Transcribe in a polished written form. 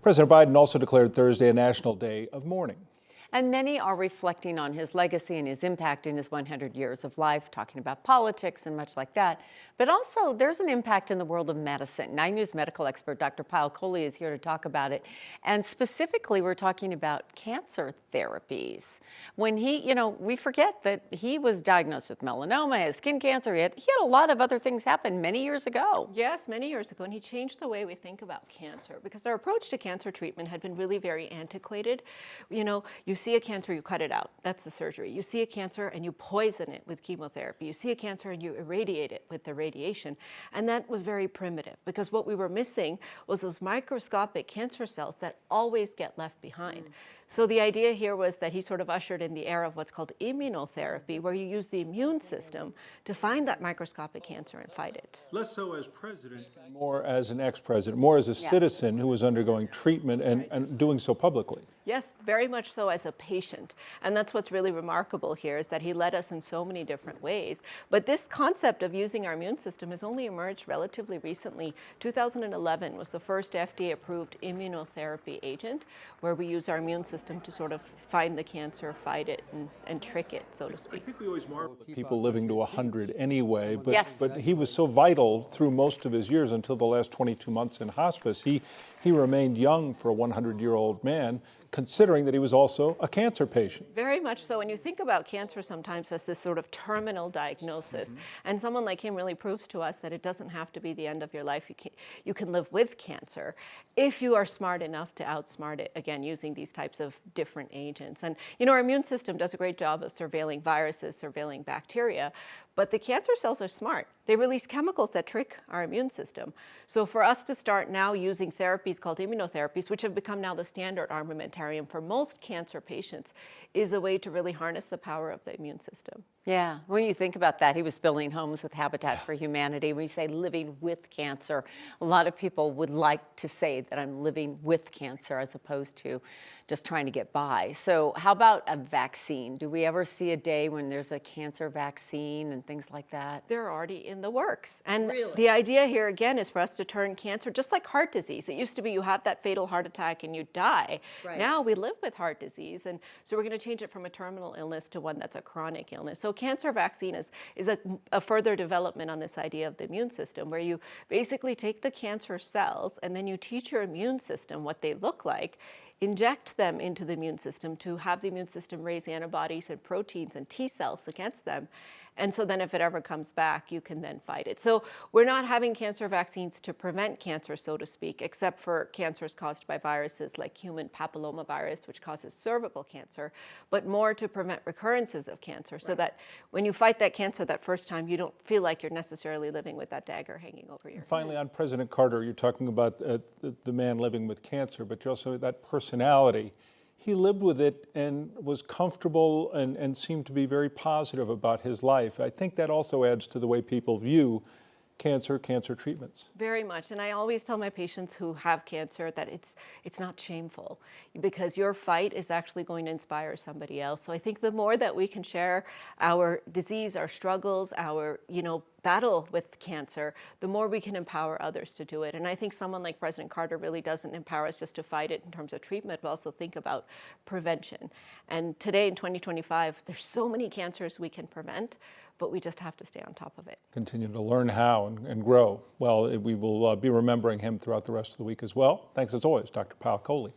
President Biden also declared Thursday a national day of mourning. And many are reflecting on his legacy and his impact in his 100 years of life, talking about politics and much like that. But also, there's an impact in the world of medicine. 9 News medical expert Dr. Payal Kohli is here to talk about it. And specifically, we're talking about cancer therapies. When we forget that he was diagnosed with melanoma, his skin cancer. He had a lot of other things happen many years ago. Yes, many years ago. And he changed the way we think about cancer because our approach to cancer treatment had been really very antiquated. You see a cancer, you cut it out. That's the surgery. You see a cancer and you poison it with chemotherapy. You see a cancer and you irradiate it with the radiation. And that was very primitive because what we were missing was those microscopic cancer cells that always get left behind. So the idea here was that he sort of ushered in the era of what's called immunotherapy, where you use the immune system to find that microscopic cancer and fight it. Less so as president, more as an ex-president, more as a citizen who was undergoing treatment and doing so publicly. Yes, very much so as a patient. And that's what's really remarkable here is that he led us in so many different ways. But this concept of using our immune system has only emerged relatively recently. 2011 was the first FDA-approved immunotherapy agent where we use our immune system to sort of find the cancer, fight it, and trick it, so to speak. I think we always marvel at people living to 100 anyway, but, Yes. but he was so vital through most of his years until the last 22 months in hospice. He remained young for a 100-year-old man, considering that he was also a cancer patient. Very much so. And you think about cancer sometimes as this sort of terminal diagnosis. And someone like him really proves to us that it doesn't have to be the end of your life. You can live with cancer if you are smart enough to outsmart it, again, using these types of different agents. And, our immune system does a great job of surveilling viruses, surveilling bacteria, but the cancer cells are smart. They release chemicals that trick our immune system. So for us to start now using therapies called immunotherapies, which have become now the standard armamentarium for most cancer patients, is a way to really harness the power of the immune system. Yeah, when you think about that, he was building homes with Habitat for Humanity. When you say living with cancer, a lot of people would like to say that I'm living with cancer as opposed to just trying to get by. So how about a vaccine? Do we ever see a day when there's a cancer vaccine and things like that? They're already in the works. And Really? The idea here, again, is for us to turn cancer, just like heart disease. It used to be you have that fatal heart attack and you die. Right. Now we live with heart disease. And so we're going to change it from a terminal illness to one that's a chronic illness. So cancer vaccine is a further development on this idea of the immune system, where you basically take the cancer cells and then you teach your immune system what they look like, inject them into the immune system to have the immune system raise antibodies and proteins and T cells against them. And so then if it ever comes back, you can then fight it. So we're not having cancer vaccines to prevent cancer, so to speak, except for cancers caused by viruses like human papillomavirus, which causes cervical cancer, but more to prevent recurrences of cancer so that when you fight that cancer that first time, you don't feel like you're necessarily living with that dagger hanging over your head. Finally, on President Carter, you're talking about the man living with cancer, but you also that personality. He lived with it and was comfortable and seemed to be very positive about his life. I think that also adds to the way people view cancer treatments. Very much. And I always tell my patients who have cancer that it's not shameful because your fight is actually going to inspire somebody else. So I think the more that we can share our disease, our struggles, our, battle with cancer, the more we can empower others to do it. And I think someone like President Carter really doesn't empower us just to fight it in terms of treatment, but also think about prevention. And today in 2025, there's so many cancers we can prevent, but we just have to stay on top of it. Continue to learn how and grow. Well, we will be remembering him throughout the rest of the week as well. Thanks as always, Dr. Payal Kohli.